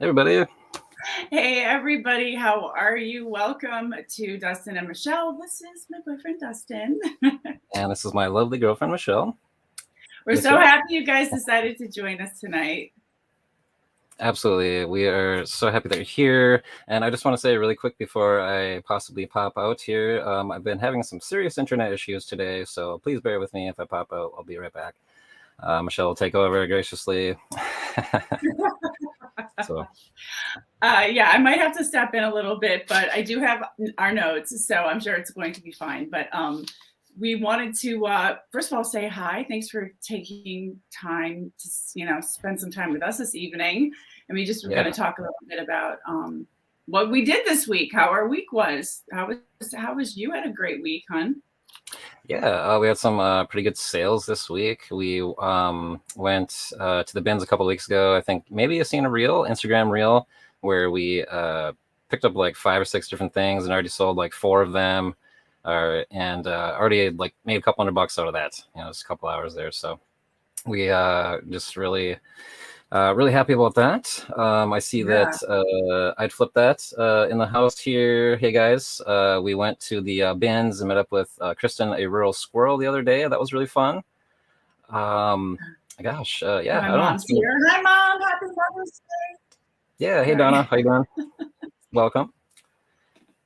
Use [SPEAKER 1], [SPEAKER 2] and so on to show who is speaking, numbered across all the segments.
[SPEAKER 1] Everybody,
[SPEAKER 2] Hey everybody, how are you? Welcome to Dustin and Michelle. This is my boyfriend Dustin.
[SPEAKER 1] and this is my lovely girlfriend Michelle.
[SPEAKER 2] We're so
[SPEAKER 1] Michelle,
[SPEAKER 2] happy you guys decided to join us tonight.
[SPEAKER 1] absolutely. We are so happy that you're here. And I just want to say really quick before I possibly pop out here, I've been having some serious internet issues today, so please bear with me if I pop out. I'll be right back. Michelle will take over graciously. So,
[SPEAKER 2] Yeah, I might have to step in a little bit, but I do have our notes, so I'm sure it's going to be fine. But we wanted to first of all say hi. Thanks for taking time to spend some time with us this evening, and we just were going
[SPEAKER 1] yeah.
[SPEAKER 2] to talk a little bit about what we did this week, how our week was. How was you? Had a great week, hon.
[SPEAKER 1] Yeah, we had some pretty good sales this week. We went to the bins a couple weeks ago. I think maybe you've seen a Instagram reel, where we picked up like 5 or 6 different things and already sold like 4 of them, and already like made a couple $100 out of that. Just a couple hours there. So we just really happy about that. I see
[SPEAKER 2] Yeah.
[SPEAKER 1] that I'd flip that in the house here. Hey guys, we went to the bins and met up with Kristen, a rural squirrel, the other day. That was really fun. Um, gosh, yeah,
[SPEAKER 2] My
[SPEAKER 1] I don't know.
[SPEAKER 2] mom's here. Hi, Mom. Happy Mother's Day.
[SPEAKER 1] Yeah, hey Donna,
[SPEAKER 2] Sorry.
[SPEAKER 1] how you doing? Welcome.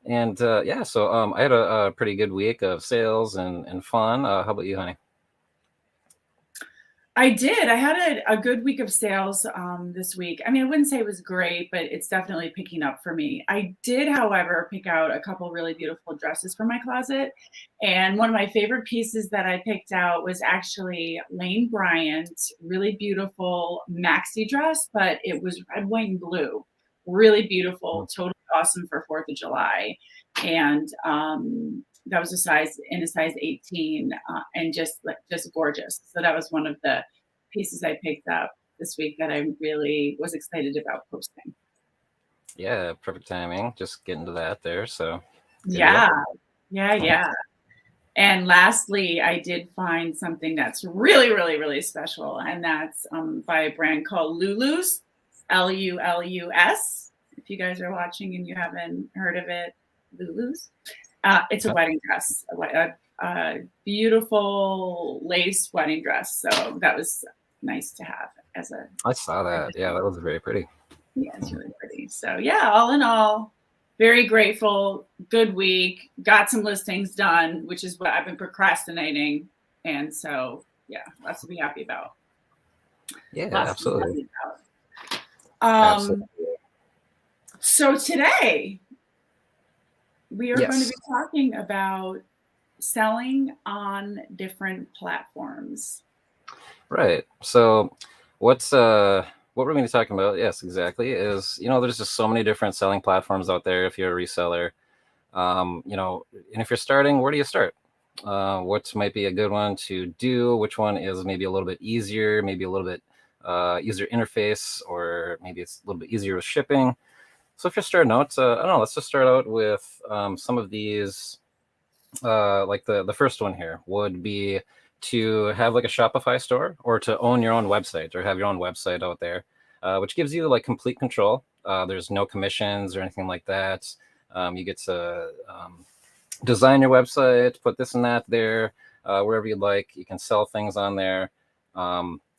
[SPEAKER 1] And yeah, so I had a pretty good week of sales and fun. How about you, honey?
[SPEAKER 2] I did. I had a good week of sales this week. I mean, I wouldn't say it was great, but it's definitely picking up for me. I did, however, pick out a couple really beautiful dresses for my closet. And one of my favorite pieces that I picked out was actually Lane Bryant, really beautiful maxi dress, but it was red, white, and blue. Really beautiful, totally awesome for 4th of July. And that was a size 18, and just gorgeous. So that was one of the pieces I picked up this week that I really was excited about posting.
[SPEAKER 1] Yeah, perfect timing. Just getting to that there. So good deal.
[SPEAKER 2] Yeah, yeah. And lastly, I did find something that's really, really, really special, and that's by a brand called Lulu's, Lulus. If you guys are watching and you haven't heard of it, Lulu's. It's a wedding dress, a beautiful lace wedding dress. So that was nice to have as a
[SPEAKER 1] I saw that. Yeah,
[SPEAKER 2] addition.
[SPEAKER 1] that was very pretty.
[SPEAKER 2] Yeah, it's really pretty. So yeah, all in all, very grateful. Good week. Got some listings done, which is what I've been procrastinating. And so yeah, lots to be happy about.
[SPEAKER 1] Yeah,
[SPEAKER 2] Lots to be
[SPEAKER 1] absolutely.
[SPEAKER 2] happy about.
[SPEAKER 1] Absolutely.
[SPEAKER 2] So today we are going to
[SPEAKER 1] Yes.
[SPEAKER 2] be talking about selling on different platforms.
[SPEAKER 1] Right. So what we're going to be talking about, yes, exactly, is there's just so many different selling platforms out there if you're a reseller. And if you're starting, where do you start? What might be a good one to do? Which one is maybe a little bit easier, maybe a little bit user interface, or maybe it's a little bit easier with shipping. So if you're starting out, I don't know, let's just start out with some of these. Like the first one here would be to have like a Shopify store, or to own your own website, or have your own website out there, which gives you like complete control. There's no commissions or anything like that. You get to design your website, put this and that there, wherever you'd like. You can sell things on there.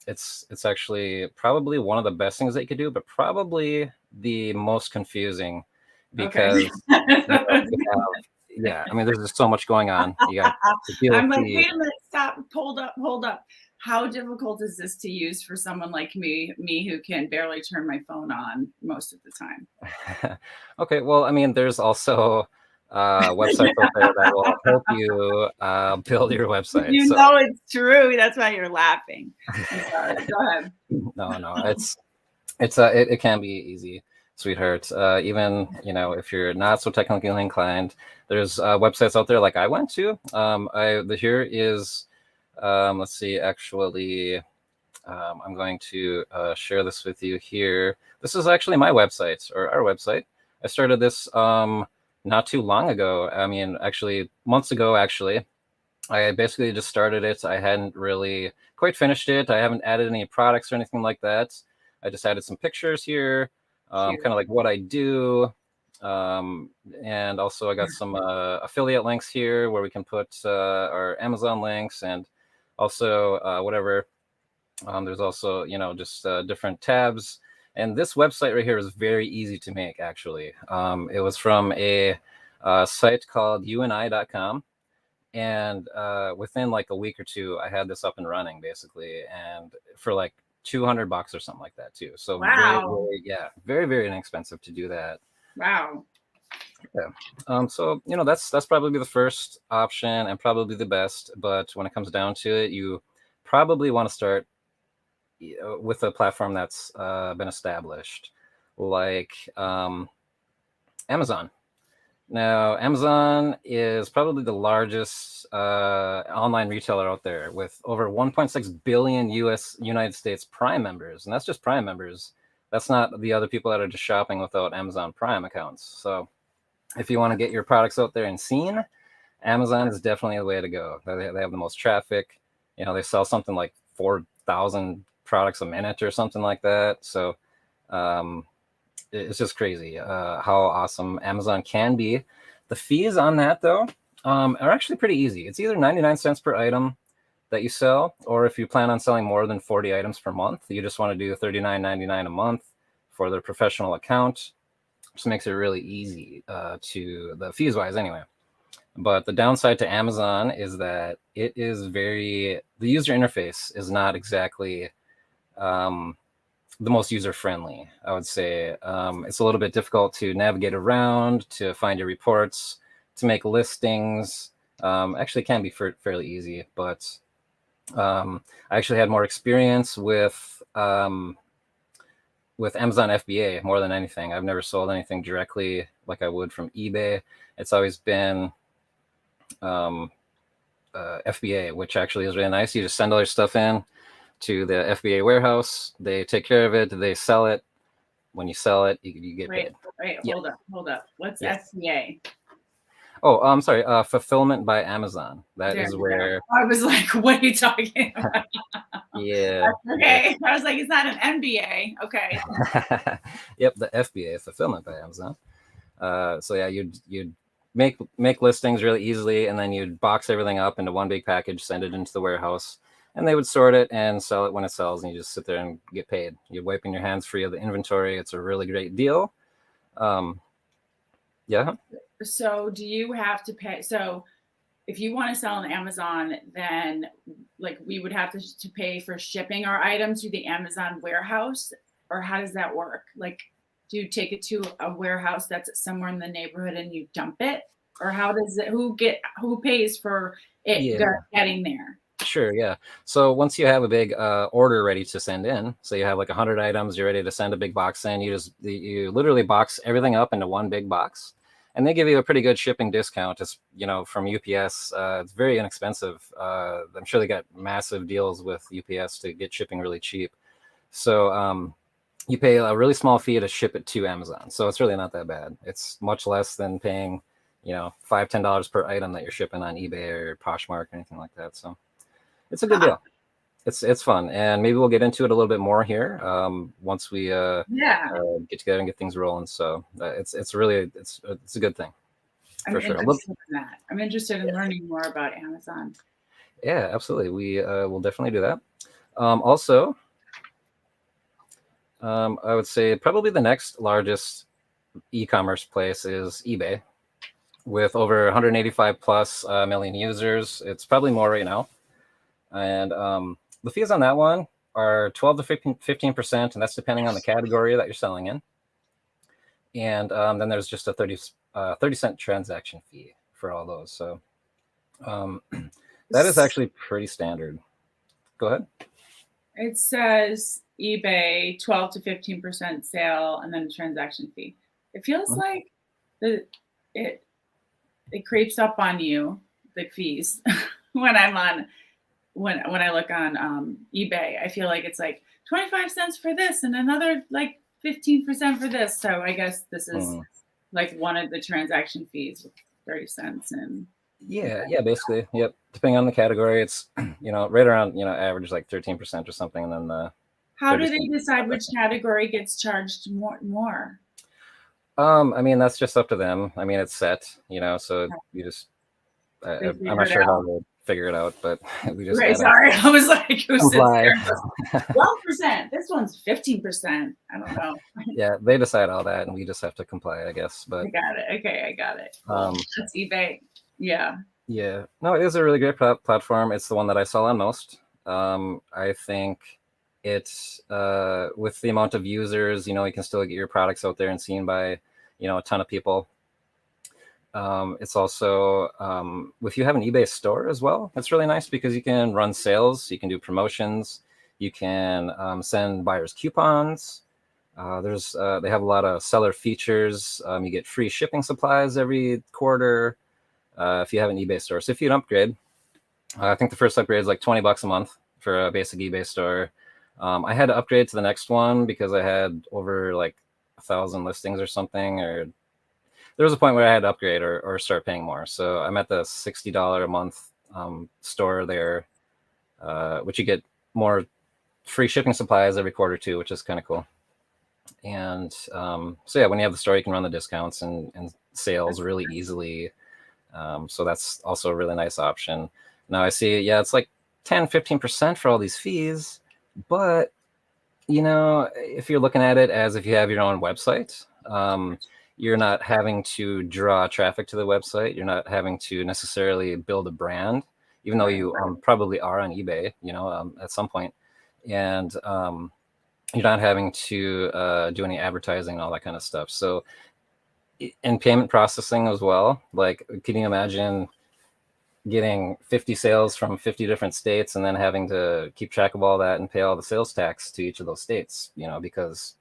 [SPEAKER 1] It's actually probably one of the best things that you could do, but probably the most confusing,
[SPEAKER 2] Okay.
[SPEAKER 1] because you have, yeah, I mean, there's just so much going on. You got to deal with
[SPEAKER 2] I'm like,
[SPEAKER 1] the
[SPEAKER 2] wait a minute, stop, hold up. How difficult is this to use for someone like me who can barely turn my phone on most of the time?
[SPEAKER 1] okay, well, I mean, there's also websites out there that will help you build your website.
[SPEAKER 2] You
[SPEAKER 1] So
[SPEAKER 2] know it's true. That's why you're laughing. I'm sorry. Go ahead.
[SPEAKER 1] no, it can be easy, sweetheart. Even if you're not so technically inclined, there's websites out there like I went to. Here is let's see, actually, I'm going to share this with you here. This is actually my website, or our website. I started this not too long ago. I mean, actually months ago. Actually, I basically just started it. I hadn't really quite finished it. I haven't added any products or anything like that. I just added some pictures here.
[SPEAKER 2] Cute.
[SPEAKER 1] kind of like what I do. And also I got some affiliate links here where we can put our Amazon links, and also whatever. There's also, just different tabs. And this website right here is very easy to make, actually. It was from a site called youandi.com. And within like a week or two, I had this up and running, basically. And for like $200 or something like that, too. So very,
[SPEAKER 2] Wow.
[SPEAKER 1] very, yeah, very, very inexpensive to do that.
[SPEAKER 2] Wow.
[SPEAKER 1] Yeah. So that's probably the first option and probably the best. But when it comes down to it, you probably want to start with a platform that's been established, like Amazon. Now, Amazon is probably the largest online retailer out there with over 1.6 billion United States Prime members, and that's just Prime members. That's not the other people that are just shopping without Amazon Prime accounts. So, if you want to get your products out there and seen, Amazon is definitely the way to go. They have the most traffic. They sell something like 4,000 products a minute or something like that. So it's just crazy how awesome Amazon can be. The fees on that, though, are actually pretty easy. It's either 99 cents per item that you sell, or if you plan on selling more than 40 items per month, you just want to do $39.99 a month for their professional account. Just makes it really easy to the fees wise anyway. But the downside to Amazon is that the user interface is not exactly the most user friendly, I would say. It's a little bit difficult to navigate around, to find your reports, to make listings. Actually, it can be fairly easy, but I actually had more experience with Amazon FBA more than anything. I've never sold anything directly like I would from eBay. It's always been FBA, which actually is really nice. You just send all your stuff in to the FBA warehouse. They take care of it. They sell it. When you sell it, you get paid.
[SPEAKER 2] Wait,
[SPEAKER 1] Yeah.
[SPEAKER 2] hold up. What's
[SPEAKER 1] Yes.
[SPEAKER 2] FBA?
[SPEAKER 1] Oh, I'm sorry. Fulfillment by Amazon. That is where.
[SPEAKER 2] I was like, what are you talking about?
[SPEAKER 1] Yeah.
[SPEAKER 2] Okay. I was like, it's not an MBA. Okay.
[SPEAKER 1] Yep, the FBA, fulfillment by Amazon. So yeah, you'd make listings really easily, and then you'd box everything up into one big package, send it into the warehouse, and they would sort it and sell it when it sells, and you just sit there and get paid. You're wiping your hands free of the inventory. It's a really great deal. Yeah.
[SPEAKER 2] So do you have to pay? So if you want to sell on Amazon, then like we would have to pay for shipping our items to the Amazon warehouse, or how does that work? Like, do you take it to a warehouse that's somewhere in the neighborhood and you dump it, or how does it? Who pays for it getting there?
[SPEAKER 1] Sure. Yeah. So once you have a big order ready to send in, so you have like 100 items, you're ready to send a big box in. You literally box everything up into one big box, and they give you a pretty good shipping discount. It's from UPS. It's very inexpensive. I'm sure they got massive deals with UPS to get shipping really cheap. So you pay a really small fee to ship it to Amazon. So it's really not that bad. It's much less than paying $5-10 per item that you're shipping on eBay or Poshmark or anything like that. So it's a good deal. It's fun, and maybe we'll get into it a little bit more here once we get together and get things rolling. So it's a good thing for sure.
[SPEAKER 2] Interested in that. I'm interested in learning more about Amazon.
[SPEAKER 1] Yeah, absolutely. We will definitely do that. Also, I would say probably the next largest e-commerce place is eBay, with over 185 plus million users. It's probably more right now. And the fees on that one are 12 to 15%, and that's depending on the category that you're selling in. And then there's just a 30-cent transaction fee for all those. So that is actually pretty standard. Go ahead.
[SPEAKER 2] It says eBay 12 to 15% sale and then a transaction fee. It feels like it creeps up on you, the fees, when I'm on. When I look on eBay, I feel like it's like 25 cents for this and another like 15% for this. So I guess this is like one of the transaction fees with 30 cents. And
[SPEAKER 1] yeah, basically. Yep. Depending on the category, it's, right around, average like 13% or something. And then
[SPEAKER 2] How
[SPEAKER 1] They're
[SPEAKER 2] do
[SPEAKER 1] just
[SPEAKER 2] they
[SPEAKER 1] gonna
[SPEAKER 2] decide which category gets charged more?
[SPEAKER 1] I mean, that's just up to them. I mean, it's set, so you just,
[SPEAKER 2] They
[SPEAKER 1] I'm
[SPEAKER 2] figure
[SPEAKER 1] not
[SPEAKER 2] it
[SPEAKER 1] sure how
[SPEAKER 2] out.
[SPEAKER 1] they figure it out, but we just
[SPEAKER 2] Right,
[SPEAKER 1] gotta
[SPEAKER 2] sorry. I was like, who sits
[SPEAKER 1] comply.
[SPEAKER 2] there and goes, 12%, this one's 15%. I don't know.
[SPEAKER 1] Yeah, they decide all that, and we just have to comply, I guess.
[SPEAKER 2] I
[SPEAKER 1] But
[SPEAKER 2] got it. Okay, I got it. Cool.
[SPEAKER 1] um,
[SPEAKER 2] That's eBay. Yeah.
[SPEAKER 1] yeah, no, it is a really great platform. It's the one that I sell on most. I think it's with the amount of users, you can still get your products out there and seen by, a ton of people. It's also if you have an eBay store as well, it's really nice because you can run sales, you can do promotions, you can send buyers coupons. They have a lot of seller features. You get free shipping supplies every quarter if you have an eBay store. So if you upgrade, I think the first upgrade is like $20 a month for a basic eBay store. I had to upgrade to the next one because I had over like 1,000 listings or something, or there was a point where I had to upgrade or start paying more. So I'm at the $60 a month store there, which you get more free shipping supplies every quarter too, which is kind of cool. And so yeah, when you have the store, you can run the discounts and sales really easily. So that's also a really nice option. Now I see, yeah, it's like 10-15% for all these fees, but if you're looking at it as if you have your own website, you're not having to draw traffic to the website. You're not having to necessarily build a brand, even though you probably are on eBay, at some point. And you're not having to do any advertising and all that kind of stuff. So, in payment processing as well, like, can you imagine getting 50 sales from 50 different states and then having to keep track of all that and pay all the sales tax to each of those states, because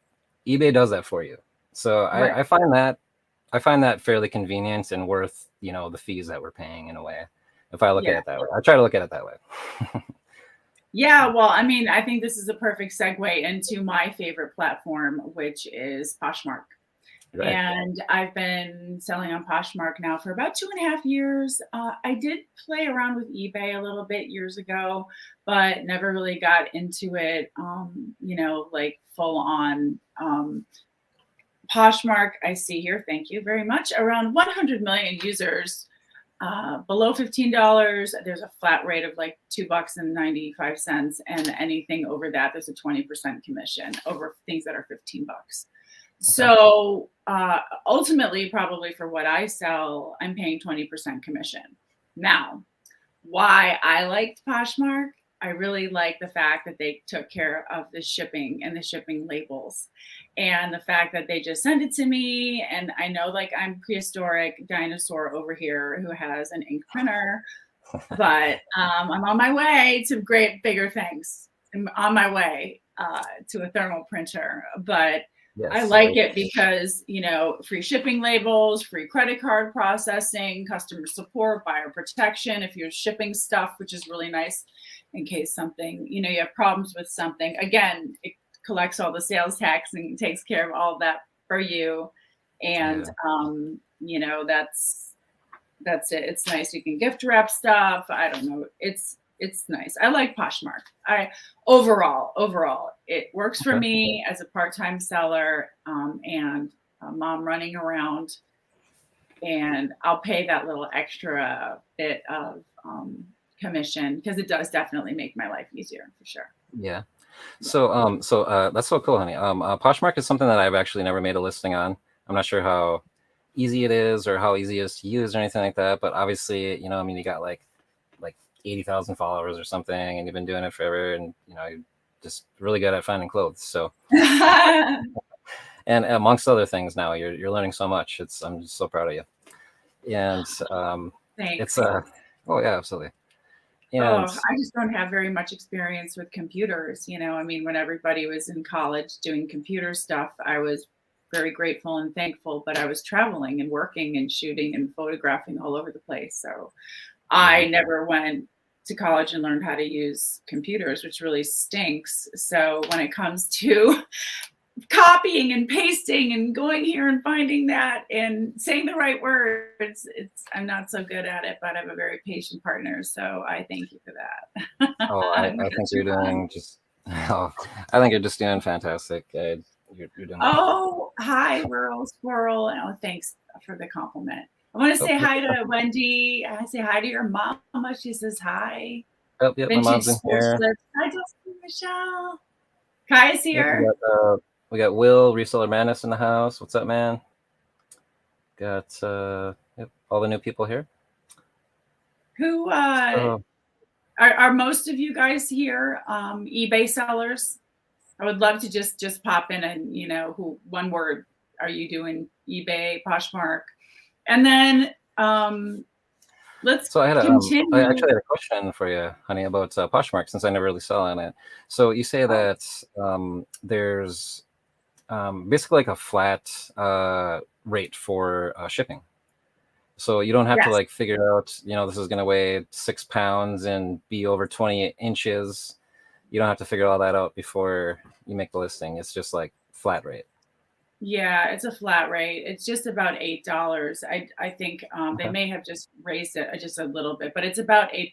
[SPEAKER 1] eBay does that for you. So
[SPEAKER 2] Right.
[SPEAKER 1] I find that fairly convenient and worth, the fees that we're paying in a way. If I look at
[SPEAKER 2] Yeah.
[SPEAKER 1] it that way, I try to look at it that way.
[SPEAKER 2] Yeah. Well, I mean, I think this is a perfect segue into my favorite platform, which is Poshmark.
[SPEAKER 1] Right.
[SPEAKER 2] And I've been selling on Poshmark now for about 2.5 years. I did play around with eBay a little bit years ago, but never really got into it, like full on. Poshmark, I see here, thank you very much, around 100 million users, below $15. There's a flat rate of like $2.95, and anything over that, there's a 20% commission over things that are $15. So ultimately, probably for what I sell, I'm paying 20% commission. Now, why I liked Poshmark, I really like the fact that they took care of the shipping and the shipping labels, and the fact that they just send it to me. And I know, like, I'm prehistoric dinosaur over here who has an ink printer, but I'm on my way to great bigger things. I'm on my way to a thermal printer, but I
[SPEAKER 1] Yes.
[SPEAKER 2] like it because, free shipping labels, free credit card processing, customer support, buyer protection if you're shipping stuff, which is really nice in case something, you have problems with something. Again, it collects all the sales tax and takes care of all of that for you. And, that's it. It's nice. You can gift wrap stuff. I don't know. It's nice. I like Poshmark. Overall, it works for me as a part-time seller, and a mom running around, and I'll pay that little extra bit of commission because it does definitely make my life easier for sure.
[SPEAKER 1] Yeah. So that's so cool, honey. Poshmark is something that I've actually never made a listing on. I'm not sure how easy it is or how easy it is to use or anything like that. But obviously, I mean, you got like 80,000 followers or something, and you've been doing it forever, and you're just really good at finding clothes. So, and amongst other things, now you're learning so much. I'm just so proud of you. And
[SPEAKER 2] Thanks.
[SPEAKER 1] it's oh yeah, absolutely.
[SPEAKER 2] Oh,
[SPEAKER 1] And
[SPEAKER 2] I just don't have very much experience with computers. I mean, when everybody was in college doing computer stuff, I was very grateful and thankful, but I was traveling and working and shooting and photographing all over the place. So I never went to college and learned how to use computers, which really stinks. So when it comes to copying and pasting and going here and finding that and saying the right words, I'm not so good at it, but I have a very patient partner. So I thank you for that.
[SPEAKER 1] I think you're doing just Oh, I think you're just doing fantastic. You're doing great.
[SPEAKER 2] Oh, hi, Rural Squirrel. Oh, thanks for the compliment. I want to
[SPEAKER 1] Oh,
[SPEAKER 2] say
[SPEAKER 1] yep,
[SPEAKER 2] hi to Wendy. I say hi to your mama. She says hi.
[SPEAKER 1] yep, yep, my
[SPEAKER 2] Vintage
[SPEAKER 1] mom's in
[SPEAKER 2] School
[SPEAKER 1] here.
[SPEAKER 2] Slips. Hi, Dustin, Michelle. Kaya's
[SPEAKER 1] Yep,
[SPEAKER 2] here.
[SPEAKER 1] we got Will, Reseller Madness in the house. What's up, man? Got yep, all the new people here.
[SPEAKER 2] Who
[SPEAKER 1] So
[SPEAKER 2] are most of you guys here eBay sellers? I would love to just pop in and who one word are you doing eBay, Poshmark, and then let's
[SPEAKER 1] So I
[SPEAKER 2] continue.
[SPEAKER 1] actually had a question for you, honey, about Poshmark since I never really saw on it. So you say
[SPEAKER 2] Oh,
[SPEAKER 1] that there's basically like a flat rate for shipping. So you don't have to
[SPEAKER 2] yes.
[SPEAKER 1] like figure out, this is going to weigh 6 pounds and be over 20 inches. You don't have to figure all that out before you make the listing. It's just like flat rate.
[SPEAKER 2] Yeah, it's a flat rate. It's just about $8. I think they
[SPEAKER 1] Okay.
[SPEAKER 2] may have just raised it just a little bit, but it's about $8,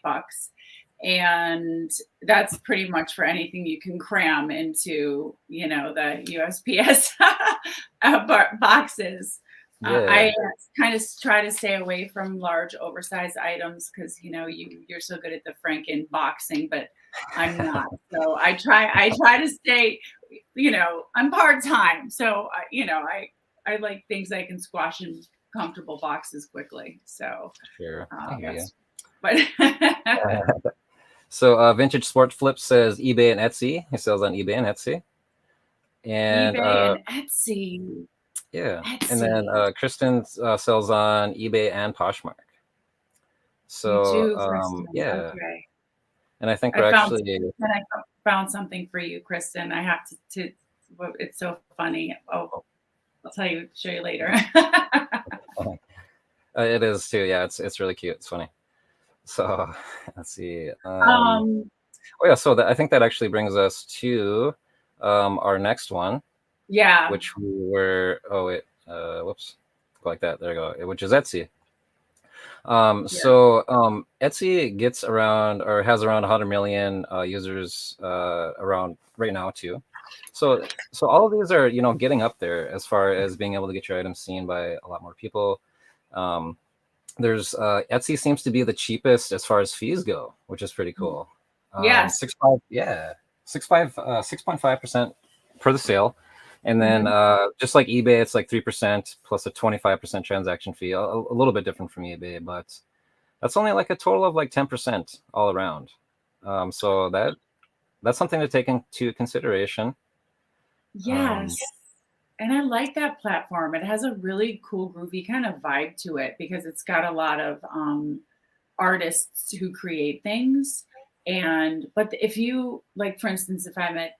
[SPEAKER 2] and that's pretty much for anything you can cram into the USPS boxes. I
[SPEAKER 1] Yeah.
[SPEAKER 2] kind of try to stay away from large, oversized items because you're so good at the Franken boxing, but I'm not. So I try to stay I'm part-time, so I like things I can squash in comfortable boxes quickly. So
[SPEAKER 1] Sure. I hear you.
[SPEAKER 2] that's but
[SPEAKER 1] So Vintage Sport Flip says eBay and Etsy. He sells on eBay and Etsy. And
[SPEAKER 2] eBay and Etsy.
[SPEAKER 1] yeah. And then
[SPEAKER 2] Etsy.
[SPEAKER 1] Kristen sells on eBay and Poshmark.
[SPEAKER 2] You
[SPEAKER 1] So
[SPEAKER 2] do, Kristen.
[SPEAKER 1] yeah.
[SPEAKER 2] Okay.
[SPEAKER 1] And I think
[SPEAKER 2] I
[SPEAKER 1] we're
[SPEAKER 2] found
[SPEAKER 1] actually
[SPEAKER 2] I found something for you, Kristen. I have to it's so funny. Oh, I'll show you later.
[SPEAKER 1] it is too. Yeah, it's really cute. It's funny. So let's see.
[SPEAKER 2] um,
[SPEAKER 1] Oh yeah, so I think that actually brings us to our next one,
[SPEAKER 2] yeah.
[SPEAKER 1] which we were. Oh wait, whoops, go like that. There we go. Which is Etsy.
[SPEAKER 2] Yeah.
[SPEAKER 1] Etsy gets around or has around 100 million users around right now too. So all of these are getting up there as far as being able to get your items seen by a lot more people. Um, there's Etsy seems to be the cheapest as far as fees go, which is pretty cool.
[SPEAKER 2] Yes.
[SPEAKER 1] 6.5, yeah, 6.5% per the sale, and then
[SPEAKER 2] Mhm.
[SPEAKER 1] just like eBay, it's like 3% plus a 25% transaction fee. A little bit different from eBay, but that's only like a total of like 10% all around. So that's something to take into consideration. Um,
[SPEAKER 2] Yes. And I like that platform. It has a really cool, groovy kind of vibe to it because it's got a lot of artists who create things. And but if you like, for instance, if I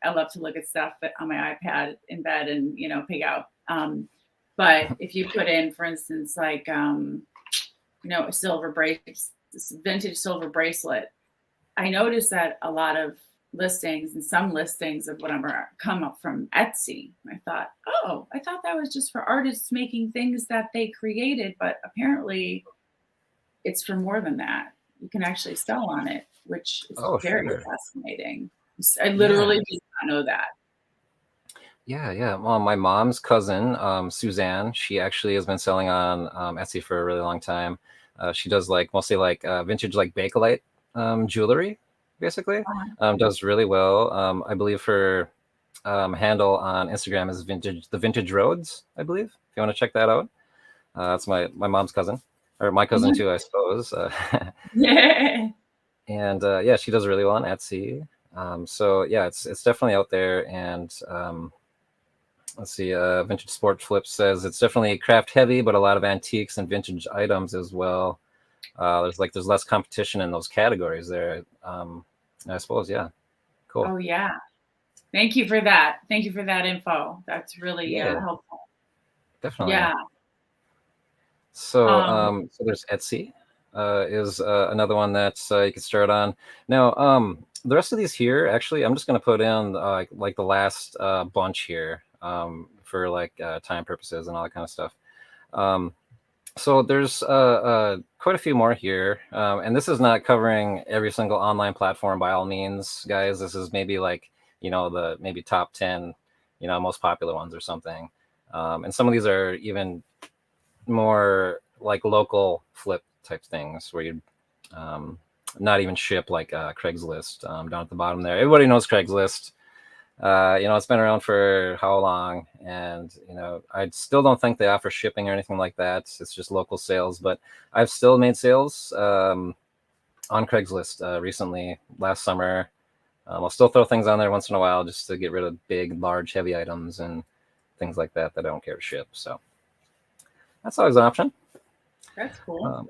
[SPEAKER 2] love to look at stuff on my iPad in bed and pick out. But if you put in, for instance, like a silver bracelet, vintage silver bracelet, I noticed that a lot of listings and some listings of whatever come up from Etsy. I thought, oh, I thought that was just for artists making things that they created, but apparently it's for more than that. You can actually sell on it, which is
[SPEAKER 1] oh,
[SPEAKER 2] very
[SPEAKER 1] sure.
[SPEAKER 2] fascinating. I
[SPEAKER 1] Yeah.
[SPEAKER 2] literally did not know that.
[SPEAKER 1] Yeah, yeah. Well, my mom's cousin, Suzanne, she actually has been selling on Etsy for a really long time. She does like mostly like vintage like Bakelite jewelry, basically. Does really well. I believe her handle on Instagram is the Vintage Roads, I believe. If you want to check that out, that's my mom's cousin, or my cousin too, I suppose.
[SPEAKER 2] Yeah.
[SPEAKER 1] And yeah, she does really well on Etsy. So yeah, it's definitely out there, and let's see. Vintage Sport Flip says it's definitely craft heavy, but a lot of antiques and vintage items as well. There's less competition in those categories there. I suppose. Yeah. Cool.
[SPEAKER 2] Oh, yeah. Thank you for that. Thank you for that info. That's really
[SPEAKER 1] Yeah.
[SPEAKER 2] helpful.
[SPEAKER 1] Definitely.
[SPEAKER 2] Yeah.
[SPEAKER 1] So
[SPEAKER 2] Um,
[SPEAKER 1] so there's Etsy. Is another one that you can start on. Now the rest of these here, actually, I'm just going to put in like the last bunch here for like time purposes and all that kind of stuff. Um, So there's quite a few more here, and this is not covering every single online platform by all means, guys. This is maybe like the maybe top 10 most popular ones or something, and some of these are even more like local flip type things where you not even ship like Craigslist down at the bottom there. Everybody knows Craigslist. It's been around for how long, and I still don't think they offer shipping or anything like that. It's just local sales, but I've still made sales on Craigslist recently, last summer. I'll still throw things on there once in a while just to get rid of big, large, heavy items and things like that I don't care to ship. So that's always an option.
[SPEAKER 2] That's cool.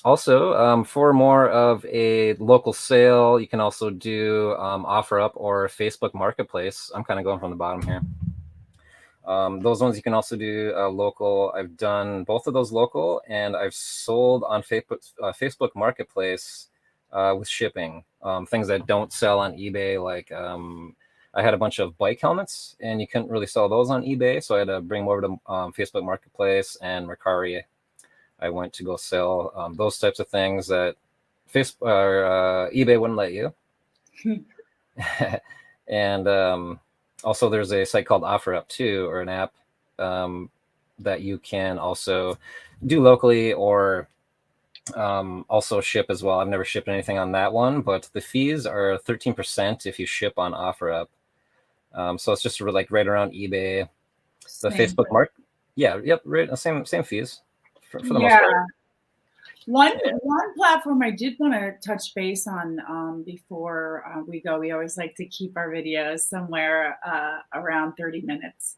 [SPEAKER 1] Also, for more of a local sale, you can also do OfferUp or Facebook Marketplace. I'm kind of going from the bottom here. Those ones you can also do local. I've done both of those local, and I've sold on Facebook Marketplace with shipping. Things that don't sell on eBay, like I had a bunch of bike helmets, and you couldn't really sell those on eBay, so I had to bring them over to Facebook Marketplace and Mercari. I went to go sell those types of things that Facebook or eBay wouldn't let you. And also, there's a site called OfferUp too, or an app that you can also do locally or also ship as well. I've never shipped anything on that one, but the fees are 13% if you ship on OfferUp. So it's just like right around eBay. The
[SPEAKER 2] Same.
[SPEAKER 1] Facebook market, yeah, yep, right, same fees for the most
[SPEAKER 2] Yeah.
[SPEAKER 1] part.
[SPEAKER 2] One platform I did want to touch base on before we go. We always like to keep our videos somewhere around 30 minutes.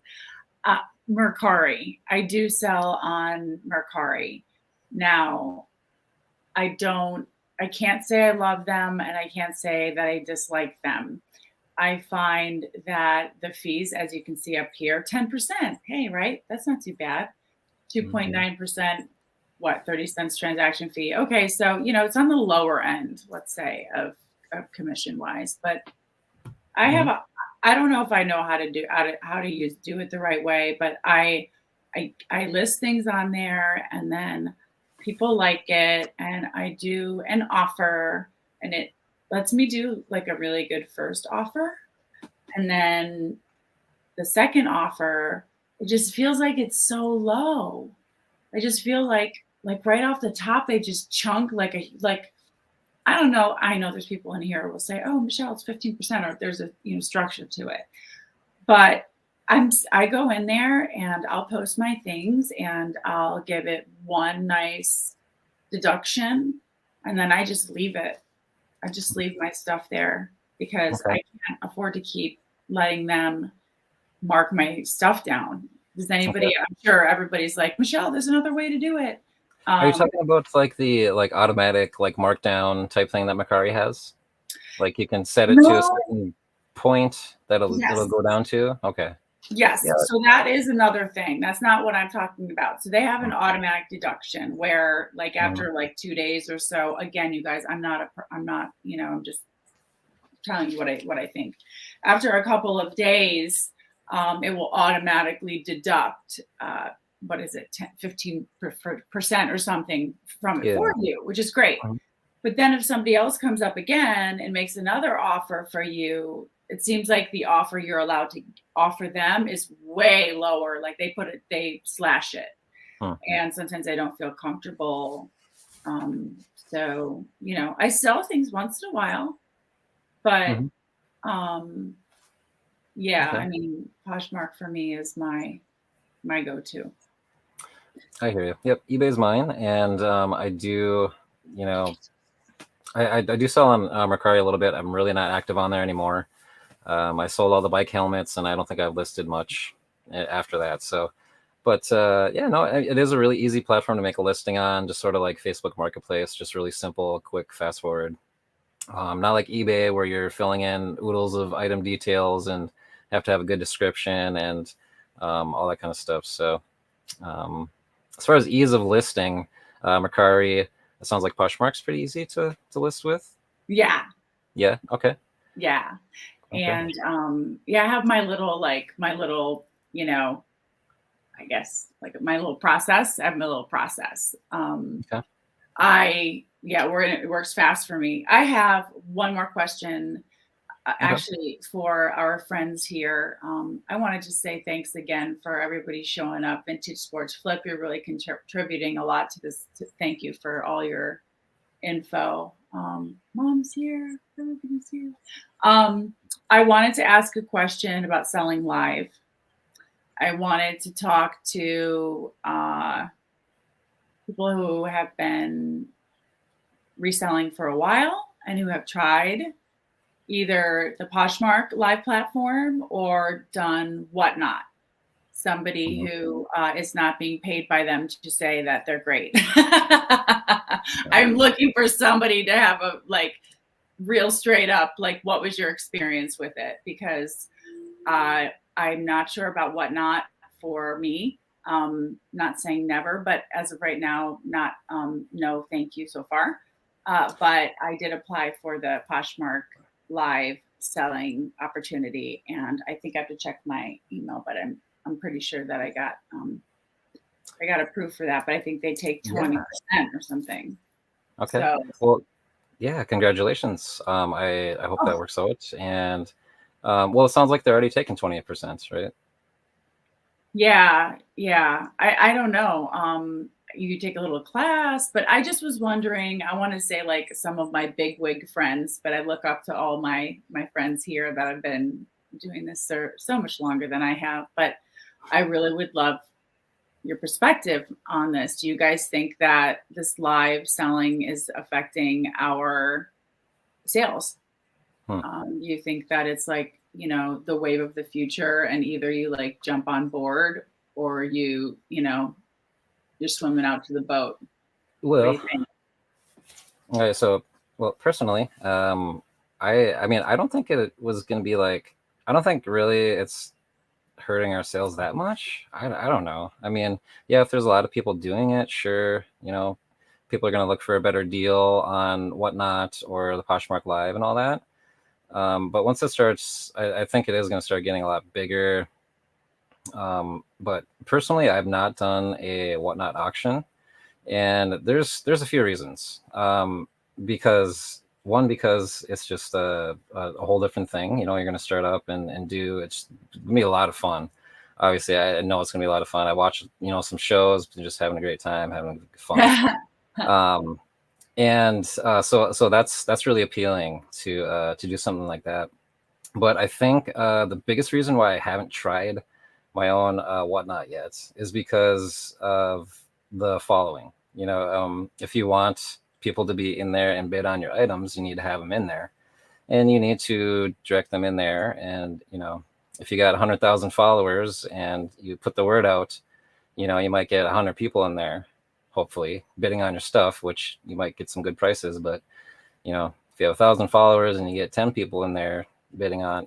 [SPEAKER 2] Mercari. I do sell on Mercari. Now, I can't say I love them, and I can't say that I dislike them. I find that the fees, as you can see up here, 10%. Hey, right? That's not too bad. 2.9%, what, 30 cents transaction fee. Okay, so it's on the lower end, let's say, of commission wise. But I don't know if I know how to do it the right way, but I list things on there, and then people like it, and I do an offer, and it lets me do like a really good first offer. And then the second offer, it just feels like it's so low. I just feel like right off the top, they just chunk like I don't know. I know there's people in here who will say, "Oh, Michelle, it's 15%," or there's a structure to it. But I go in there and I'll post my things and I'll give it one nice deduction, and then I just leave it. I just leave my stuff there because I can't afford to keep letting them mark my stuff down. Does anybody? Okay. I'm sure everybody's like, Michelle, there's another way to do it.
[SPEAKER 1] Are you talking about like the automatic markdown type thing that Mercari has? Like you can set it to a certain point that it'll go down to? Okay.
[SPEAKER 2] Yes. Yeah. So that is another thing. That's not what I'm talking about. So they have an automatic deduction where after 2 days or so, again, you guys, I'm not, I'm just telling you what I think. After a couple of days, it will automatically deduct, what is it, 15% or something from it for you, which is great. But then if somebody else comes up again and makes another offer for you, it seems like the offer you're allowed to offer them is way lower. Like they slash it. And sometimes I don't feel comfortable. So, I sell things once in a while, but yeah, okay. I mean, Poshmark for me is my go-to.
[SPEAKER 1] I hear you. Yep, eBay's mine, and I do, I do sell on Mercari a little bit. I'm really not active on there anymore. I sold all the bike helmets, and I don't think I've listed much after that. So, but yeah, no, it is a really easy platform to make a listing on. Just sort of like Facebook Marketplace, just really simple, quick, fast forward. Not like eBay where you're filling in oodles of item details and have to have a good description and all that kind of stuff. So as far as ease of listing, Mercari, it sounds like Poshmark's pretty easy to list with.
[SPEAKER 2] Yeah.
[SPEAKER 1] Yeah. Okay.
[SPEAKER 2] Yeah. Okay. And I have my little I guess like my little process. I have my little process.
[SPEAKER 1] Okay.
[SPEAKER 2] It works fast for me. I have one more question,
[SPEAKER 1] Okay.
[SPEAKER 2] actually, for our friends here. I wanted to say thanks again for everybody showing up. Vintage Sports Flip, you're really contributing a lot to this. Thank you for all your info. Mom's here. Everybody's here. I wanted to ask a question about selling live. I wanted to talk to people who have been reselling for a while and who have tried either the Poshmark live platform or done Whatnot. Somebody
[SPEAKER 1] Mhm.
[SPEAKER 2] who is not being paid by them to say that they're great.
[SPEAKER 1] Yeah.
[SPEAKER 2] I'm looking for somebody to have a real straight up, like, what was your experience with it? Because I'm not sure about Whatnot for me. Not saying never, but as of right now, not no, thank you so far. But I did apply for the Poshmark live selling opportunity, and I think I have to check my email, but I'm pretty sure that I got approved for that. But I think they take
[SPEAKER 1] Yeah.
[SPEAKER 2] 20% or something.
[SPEAKER 1] Okay.
[SPEAKER 2] So
[SPEAKER 1] Well, yeah, congratulations. I hope
[SPEAKER 2] oh,
[SPEAKER 1] that works out. And well, it sounds like they're already taking 28%, right?
[SPEAKER 2] yeah. I don't know. You could take a little class, but I just was wondering, I want to say like some of my big wig friends, but I look up to all my friends here that have been doing this so much longer than I have. But I really would love your perspective on this. Do you guys think that this live selling is affecting our sales?
[SPEAKER 1] Hmm.
[SPEAKER 2] Do you think that it's like, the wave of the future and either you like jump on board or you're swimming out to the boat? What do
[SPEAKER 1] Well,
[SPEAKER 2] you think?
[SPEAKER 1] okay, so well, personally, I mean, I don't think it was going to be like, I don't think really it's hurting our sales that much. I don't know. I mean, yeah, if there's a lot of people doing it, sure, people are going to look for a better deal on Whatnot or the Poshmark Live and all that. But once it starts, I think it is going to start getting a lot bigger. But personally, I've not done a Whatnot auction, and there's a few reasons. Because it's just a whole different thing. You're going to start up and do it's going to be a lot of fun. Obviously, I know it's going to be a lot of fun. I watch some shows, just having a great time, having fun. Um, and so that's really appealing to do something like that. But I think the biggest reason why I haven't tried my own Whatnot yet is because of the following. If you want people to be in there and bid on your items, you need to have them in there, and you need to direct them in there. And if you got 100,000 followers and you put the word out, you might get 100 people in there, hopefully bidding on your stuff, which you might get some good prices. But if you have 1,000 followers and you get 10 people in there bidding on,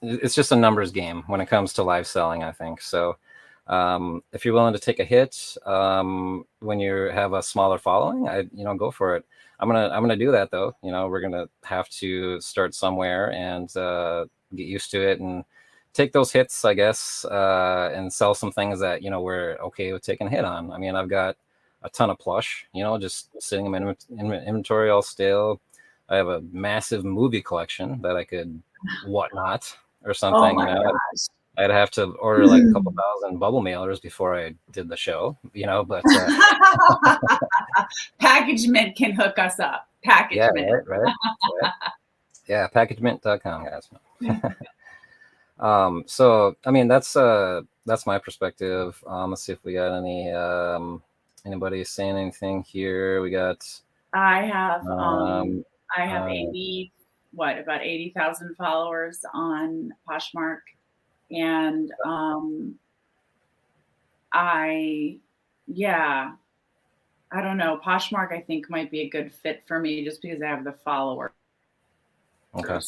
[SPEAKER 1] it's just a numbers game when it comes to live selling, I think. So if you're willing to take a hit when you have a smaller following, go for it. I'm gonna do that though. We're gonna have to start somewhere and get used to it and take those hits, I guess, and sell some things that we're okay with taking a hit on. I mean, I've got a ton of plush, just sitting in inventory all still. I have a massive movie collection that I could Whatnot or
[SPEAKER 2] Oh
[SPEAKER 1] something.
[SPEAKER 2] my gosh.
[SPEAKER 1] I'd have to order like a couple thousand bubble mailers before I did the show. But
[SPEAKER 2] Packagement can hook us up.
[SPEAKER 1] yeah,
[SPEAKER 2] Packagement.
[SPEAKER 1] right, yeah, packagement.com, guys. So I mean, that's my perspective. Let's see if we got anybody saying anything here. We got
[SPEAKER 2] I have
[SPEAKER 1] um,
[SPEAKER 2] I have
[SPEAKER 1] uh,
[SPEAKER 2] 80,000 followers on Poshmark, and I yeah, I don't know. Poshmark I think might be a good fit for me just because I have the followers.
[SPEAKER 1] okay,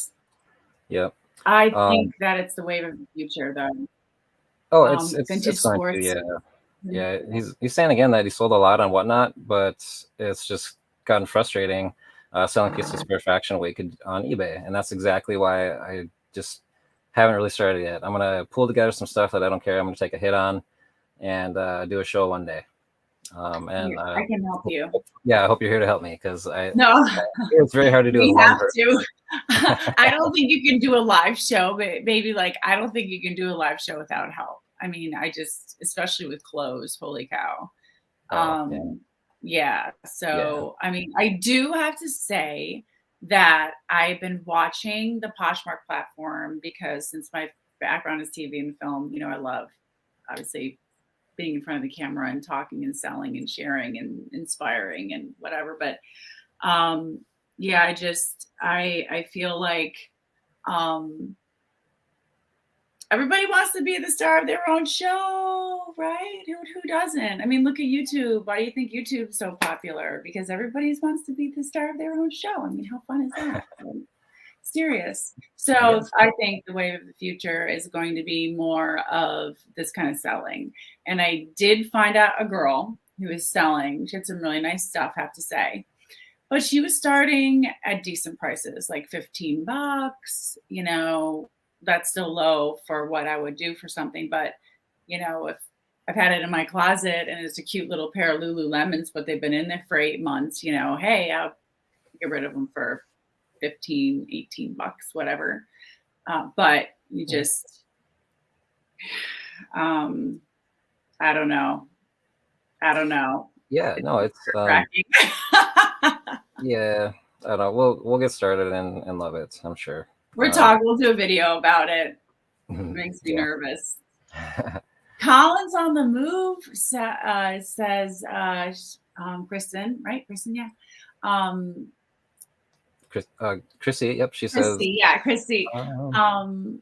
[SPEAKER 1] yep.
[SPEAKER 2] I
[SPEAKER 1] Um,
[SPEAKER 2] think that it's the wave of the future though.
[SPEAKER 1] oh, it's
[SPEAKER 2] Vintage
[SPEAKER 1] going to,
[SPEAKER 2] sports.
[SPEAKER 1] yeah. Yeah, he's saying again that he sold a lot on Whatnot, but it's just gotten frustrating selling pieces for a fraction of what you could on eBay, and that's exactly why I just haven't really started yet. I'm gonna pull together some stuff that I don't care. I'm gonna take a hit on and do a show one day. And
[SPEAKER 2] I can help you.
[SPEAKER 1] yeah, I hope you're here to help me because
[SPEAKER 2] No,
[SPEAKER 1] it's very hard to do with
[SPEAKER 2] we
[SPEAKER 1] one
[SPEAKER 2] have
[SPEAKER 1] person.
[SPEAKER 2] to. I don't think you can do a live show, but maybe like I don't think you can do a live show without help. I mean, I just, especially with clothes, holy cow.
[SPEAKER 1] Oh yeah,
[SPEAKER 2] Yeah.
[SPEAKER 1] yeah.
[SPEAKER 2] So, I mean, I do have to say that I've been watching the Poshmark platform because since my background is TV and film, I love obviously being in front of the camera and talking and selling and sharing and inspiring and whatever. But yeah, I feel like um everybody wants to be the star of their own show, right? Who doesn't? I mean, look at YouTube. Why do you think YouTube's so popular? Because everybody wants to be the star of their own show. I mean, how fun is that? Serious.
[SPEAKER 1] I
[SPEAKER 2] So
[SPEAKER 1] guess.
[SPEAKER 2] I think the wave of the future is going to be more of this kind of selling. And I did find out a girl who is selling. She had some really nice stuff, I have to say. But she was starting at decent prices, like $15. That's still low for what I would do for something. But, if I've had it in my closet and it's a cute little pair of Lululemons, but they've been in there for 8 months, hey, I'll get rid of them for 15, $18, whatever. But you just, I don't know. I don't know.
[SPEAKER 1] Yeah,
[SPEAKER 2] It's
[SPEAKER 1] no, it's
[SPEAKER 2] cracking.
[SPEAKER 1] yeah. I don't know. We'll get started and love it. I'm sure.
[SPEAKER 2] We'll do a video about it. It makes me
[SPEAKER 1] Yeah.
[SPEAKER 2] nervous. Colin's on the move, says Kristen, right? Kristen, yeah.
[SPEAKER 1] Chrissy, yep, she says.
[SPEAKER 2] Christy, yeah, Christy.
[SPEAKER 1] Um,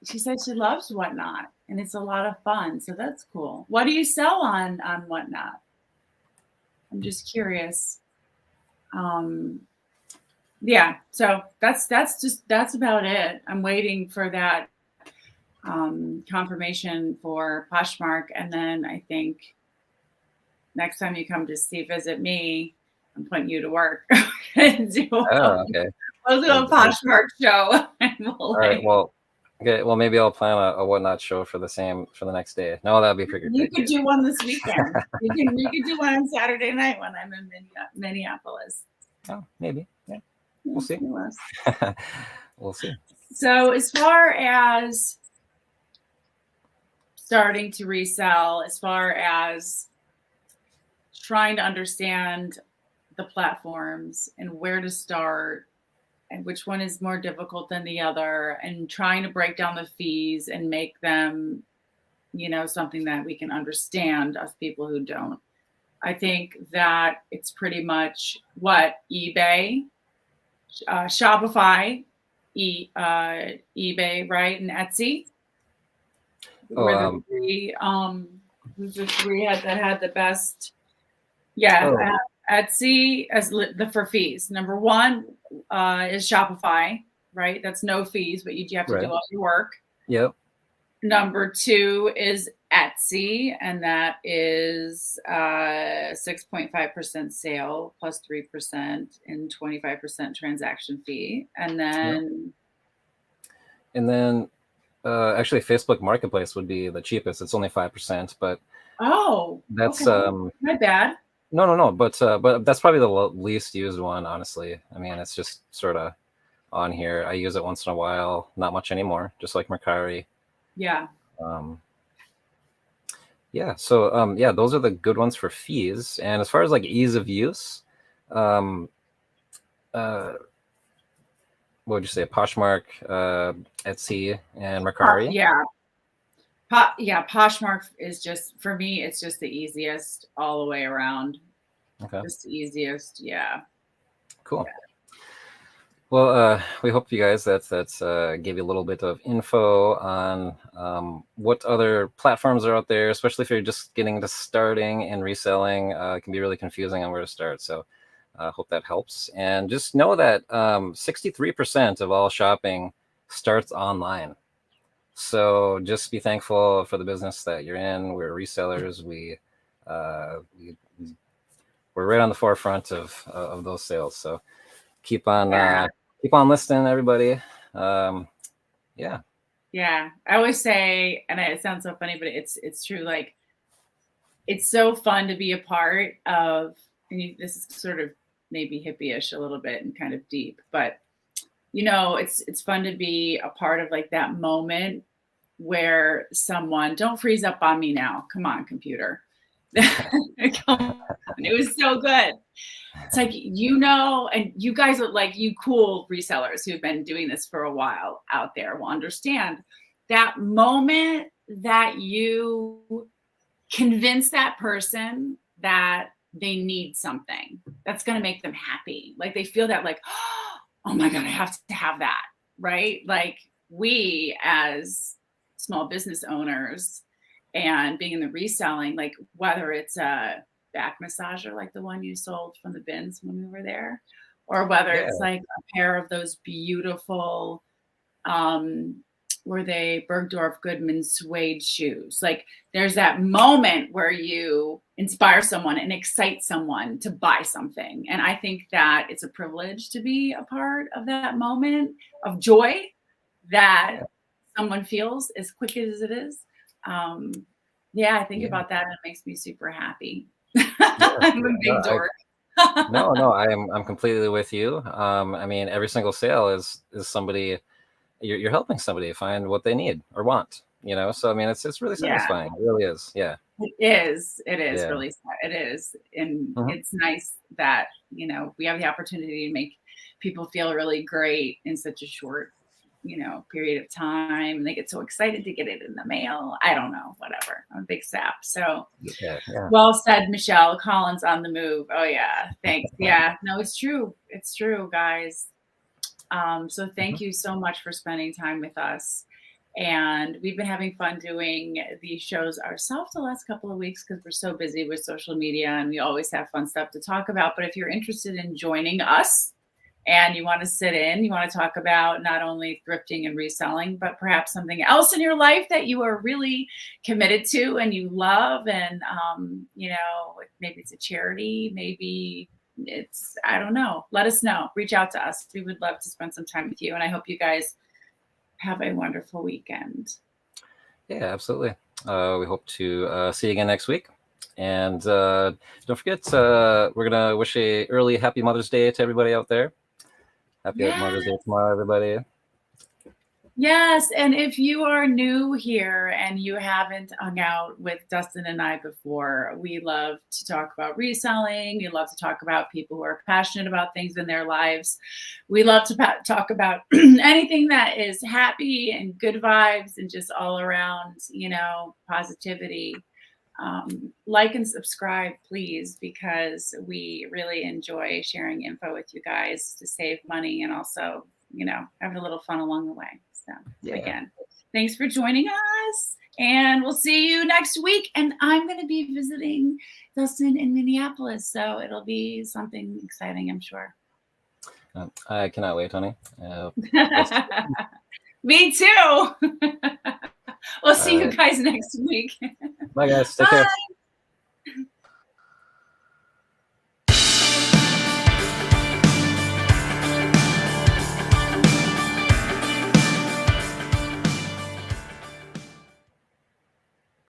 [SPEAKER 2] She said she loves Whatnot, and it's a lot of fun. So that's cool. What do you sell on Whatnot? I'm just curious. Yeah, so that's about it. I'm waiting for that confirmation for Poshmark, and then I think next time you come to visit me, I'm putting you to work. we'll do
[SPEAKER 1] oh, okay.
[SPEAKER 2] a Poshmark show, and we'll
[SPEAKER 1] All right. Well, okay. Well, maybe I'll plan a whatnot show for the next day. No, that'd be pretty
[SPEAKER 2] You
[SPEAKER 1] great.
[SPEAKER 2] could do one this weekend. You could do one on Saturday night when I'm in Minneapolis.
[SPEAKER 1] Oh, maybe. Yeah. We'll see. We'll see.
[SPEAKER 2] So as far as starting to resell, as far as trying to understand the platforms and where to start and which one is more difficult than the other, and trying to break down the fees and make them, something that we can understand, us people who don't. I think that it's pretty much what eBay, Shopify, eBay, right, and Etsy were the three. The three that had the best. Yeah, Etsy as for fees. Number one is Shopify, right? That's no fees, but you have to do all your work.
[SPEAKER 1] Yep.
[SPEAKER 2] Number two is Etsy, and that is 6.5% sale plus 3% and 25% transaction fee. And then
[SPEAKER 1] actually Facebook Marketplace would be the cheapest. It's only 5%, but that's
[SPEAKER 2] okay. Not bad.
[SPEAKER 1] No, but that's probably the least used one, honestly. I mean, it's just sort of on here. I use it once in a while, not much anymore, just like Mercari.
[SPEAKER 2] Yeah.
[SPEAKER 1] Yeah. So yeah, those are the good ones for fees. And as far as like ease of use, what would you say? Poshmark, Etsy, and Mercari.
[SPEAKER 2] Yeah. Poshmark is just, for me, it's just the easiest all the way around.
[SPEAKER 1] Okay.
[SPEAKER 2] Just the easiest. Yeah.
[SPEAKER 1] Cool. Yeah. Well, we hope you guys that's gave you a little bit of info on what other platforms are out there, especially if you're just getting to starting and reselling. It can be really confusing on where to start. So hope that helps. And just know that 63% of all shopping starts online. So just be thankful for the business that you're in. We're resellers. We're right on the forefront of those sales. So keep on listening, everybody. Yeah.
[SPEAKER 2] Yeah. I always say, and it sounds so funny, but it's true. Like, it's so fun to be a part of, and this is sort of maybe hippie-ish a little bit and kind of deep, but it's fun to be a part of like that moment where someone, don't freeze up on me now. Come on, computer. Come on. It was so good. It's like, and you guys are like, you cool resellers who've been doing this for a while out there will understand that moment that you convince that person that they need something that's going to make them happy. Like they feel that like, oh my God, I have to have that. Right. Like we as small business owners and being in the reselling, like whether it's a back massager, like the one you sold from the bins when we were there, or whether
[SPEAKER 1] Yeah.
[SPEAKER 2] it's like a pair of those beautiful, were they Bergdorf Goodman suede shoes? Like there's that moment where you inspire someone and excite someone to buy something. And I think that it's a privilege to be a part of that moment of joy that someone feels, as quick as it is. I think about that and it makes me super happy. I'm a big dork.
[SPEAKER 1] No, I'm completely with you. I mean, every single sale is somebody, you're helping somebody find what they need or want, so I mean it's really satisfying. It really is. Yeah,
[SPEAKER 2] it is
[SPEAKER 1] yeah.
[SPEAKER 2] really, it is. And
[SPEAKER 1] Mhm.
[SPEAKER 2] it's nice that we have the opportunity to make people feel really great in such a short period of time. They get so excited to get it in the mail. I don't know, whatever. I'm a big sap. So
[SPEAKER 1] Yeah.
[SPEAKER 2] well said, Michelle Collins on the move. Oh yeah, thanks. Yeah, no, it's true, guys. So thank you so much for spending time with us. And we've been having fun doing these shows ourselves the last couple of weeks because we're so busy with social media and we always have fun stuff to talk about. But if you're interested in joining us and you want to sit in, you want to talk about not only thrifting and reselling, but perhaps something else in your life that you are really committed to and you love. And, maybe it's a charity, maybe I don't know. Let us know. Reach out to us. We would love to spend some time with you. And I hope you guys have a wonderful weekend.
[SPEAKER 1] Yeah, absolutely. We hope to see you again next week. And don't forget, we're going to wish a early happy Mother's Day to everybody out there. Happy Mother's Day tomorrow, everybody.
[SPEAKER 2] Yes. And if you are new here and you haven't hung out with Dustin and I before, we love to talk about reselling. We love to talk about people who are passionate about things in their lives. We love to talk about anything that is happy and good vibes and just all around, positivity. Like and subscribe, please, because we really enjoy sharing info with you guys to save money and also, having a little fun along the way. So again, thanks for joining us and we'll see you next week. And I'm going to be visiting Dustin in Minneapolis. So it'll be something exciting, I'm sure.
[SPEAKER 1] I cannot wait, honey.
[SPEAKER 2] Me too. We'll see you guys next week.
[SPEAKER 1] Bye, guys. Take care.